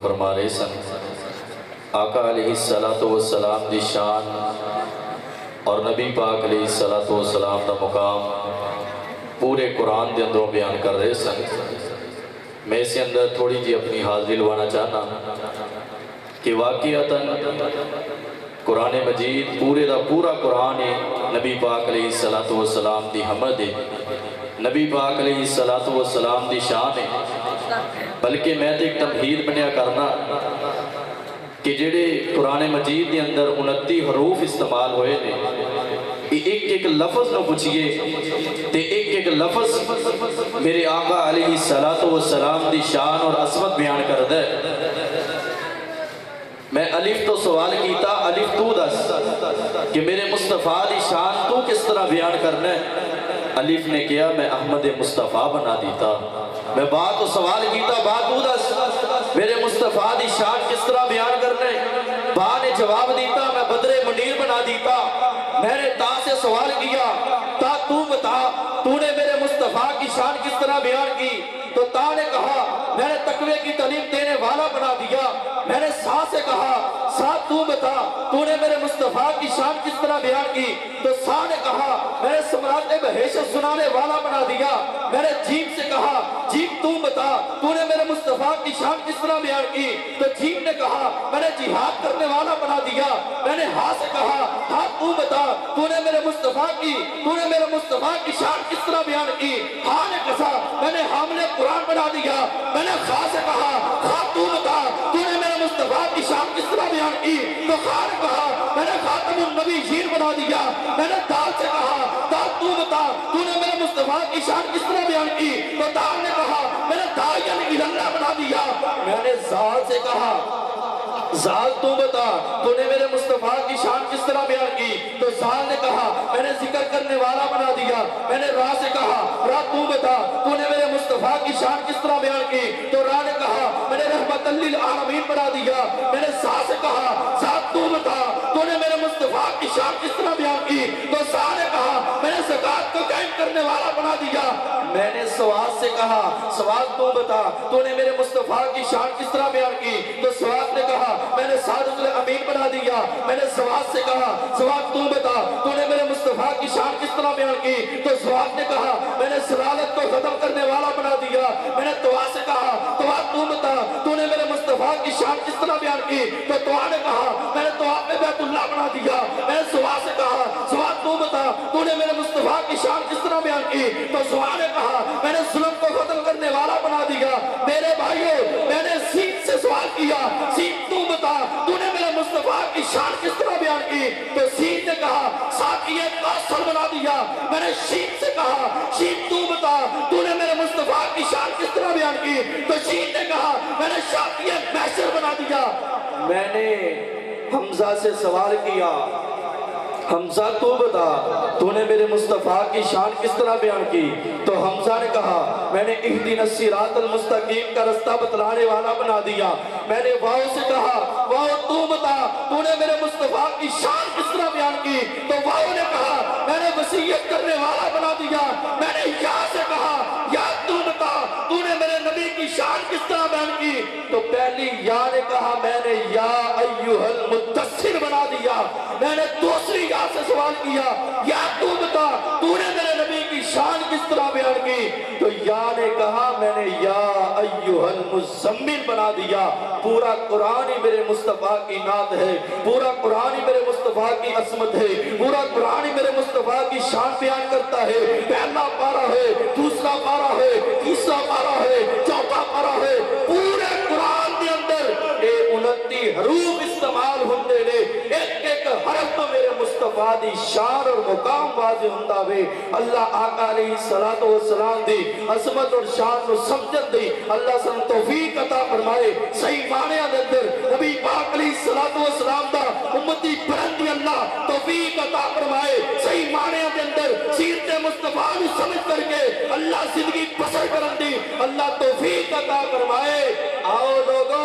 فرمارے سن آقا علیہ السلام دی شان اور نبی پاک علیہ السلام دا مقام پورے قرآن دے اندروں بیان کر رہے سن۔ میں اس اندر تھوڑی جی اپنی حاضری لوانا چاہنا کہ واقعتاً قرآن مجید پورے دا پورا قرآن نبی پاک علیہ السلام دی حمد ہے، نبی پاک علیہ السلام دی شان ہے۔ بلکہ میں تو ایک تمہید بنیا کرنا کہ جڑے قرآن مجید دے اندر 29 حروف استعمال ہوئے نے، ایک ایک لفظ نو پوچھئے تے ایک ایک لفظ میرے آقا علیہ السلام دی شان اور عظمت بیان کر دے۔ میں الف تو سوال کیتا، الف تو دس کہ میرے مصطفیٰ دی شان تو کس طرح بیان کرنا ہے؟ الف نے کیا میں احمد مصطفیٰ بنا دیتا۔ میں بات تو سوال کیتا، بات تو دس میرے مصطفیٰ دی شان کس طرح بیان کرنا ہے؟ با نے جواب دیتا میں بدر منیر بنا دیتا۔ میں نے تا سے سوال کیا، تا تو بتا تو نے میرے مصطفیٰ کی شان کس طرح بیان کی؟ تو تا نے کہا میں نے تقوی کی تعلیم دینے والا بنا دیا۔ میں نے سا سے کہا سا تو بتا تو نے میرے مصطفیٰ کی شان کس طرح بیان کی؟ تو سا نے کہا میں نے سمراٹ بحیثیت سنانے والا بنا دیا۔ میں نے جیم سے کہا جیم تو بتا تو نے میرے مصطفیٰ کی شان کس طرح بیان کی؟ تو جیم نے کہا میں نے جہاد کرنے والا بنا دیا۔ میں نے ہاں سے کہا ہاں تو بتا تو نے میرے مصطفیٰ کی شان کس طرح بیان کی؟ ہاں نے کہا میں نے حامل قرآن بنا دیا۔ میں نے خا سے کہا خا تو بتا تو نے میرے مصطفیٰ کی شان کس طرح بیان کی؟ تو خا نے کہا میں نے خاتم النبیین بنا دیا۔ میں نے دال سے کہا دال تو بتا تو نے میرے مصطفیٰ کی شان کس طرح بیان کی؟ تو دال نے کہا میں نے داعین الاللہ بنا دیا۔ میں نے زال سے کہا زال تو بتا تو نے میرے مصطفیٰ کی شان کس طرح بیان کی؟ تو زال نے کہا میں نے ذکر کرنے والا بنا دیا۔ میں نے را سے کہا را تو بتا تو نے میرے مصطفیٰ کی شان کس طرح بیان کی؟ تو را نے کہا میں نے رحمت للعالمین بنا دیا۔ میں نے سا سے کہا سا تو بتا تو نے میرے مصطفیٰ کی شان کس طرح بیان کی؟ تو سا نے کہا میں نے زکوٰۃ کو قائم کرنے والا بنا دیا۔ میں نے سواد سے کہا سواد تو بتا تو نے میرے مصطفیٰ کی شان کس طرح بیان کی؟ تو سواد نے کہا میں نے صادق الامین بنا دیا۔ میں نے سواد سے کہا سواد تو بتا تو نے میرے مصطفیٰ کی شان کس طرح بیان کی؟ تو سواد نے کہا میں نے سلالت کو ختم کرنے والا بنا دیا۔ میں نے توا سے کہا توا تو بتا تو نے میرے مصطفیٰ کی شان کس طرح بیان کی؟ تو توا نے کہا میں نے توا پہ بیت اللہ بنا دیا۔ میں نے سوا سے کہا سواد تو بتا تو نے میرے مصطفیٰ کی شان کس طرح بیان کی؟ تو سوا نے کہا میں نے ظلم کو ختم کرنے والا بنا دیا۔ میرے بھائیو میں نے سین سے سوال کیا سین تو بتا تو نے میرے مصطفیٰ کی شان کس طرح بیان کی؟ تو سین نے کہا ساقی کوثر بنا دیا۔ میں نے شین سے کہا شین تو بتا تو نے میرے مصطفیٰ کی شان کس طرح بیان کی؟ تو شین نے کہا میں نے شافی محشر بنا دیا۔ میں نے حمزہ سے سوال کیا حمزہ تو بتا تو نے میرے مصطفیٰ کی شان کس طرح بیان کی؟ تو حمزہ نے کہا میں نے اہدنا الصراط المستقیم کا رستہ بتلانے والا بنا دیا۔ میں نے واؤ سے کہا واؤ تو بتا تو نے میرے مصطفیٰ کی شان کس طرح بیان کی؟ تو واؤ نے کہا میں نے وصیت کرنے والا بنا دیا۔ میں نے یا سے کہا یا تو بتا تو نے میرے نبی کی شان کس طرح بیان کی؟ تو پہلی یا نے کہا میں نے یا ایھا المدثر بنا دیا۔ میں نے دوسری یا سے سوال کیا یا تو بتا تو نے میرے نبی کی شان کس طرح بیان کی؟ تو یا نے کہا میں نے یا ایھا المزمل بنا دیا۔ پورا قرآن ہی میرے مصطفیٰ کی نعت ہے، پورا قرآن ہی میرے مصطفیٰ کی عظمت ہے، پورا قرآن ہی میرے مصطفیٰ کی شان بیان کرتا ہے۔ پہلا پارہ ہے، دوسرا پارہ ہے، تیسرا پارہ ہے، چوتھا پارہ ہے۔ پورے قرآن کے اندر 29 حروف استعمال ہوندے نے، ایک ایک حرف تو میرے مصطفیٰ دی شان اور مقام واضح ہوندا وے۔ اللہ آقا علیہ السلام دی عظمت اور شان نو سمجھن دی اللہ سن توفیق عطا فرمائے۔ صحیح معنی دے اندر نبی پاک علیہ السلام دا امتی بلندی اللہ توفیق عطا فرمائے۔ صحیح معنی دے اندر سیرت مصطفیٰ نو سمجھ کر کے اللہ زندگی بسر کرن دی اللہ توفیق عطا فرمائے۔ آؤ لوگوں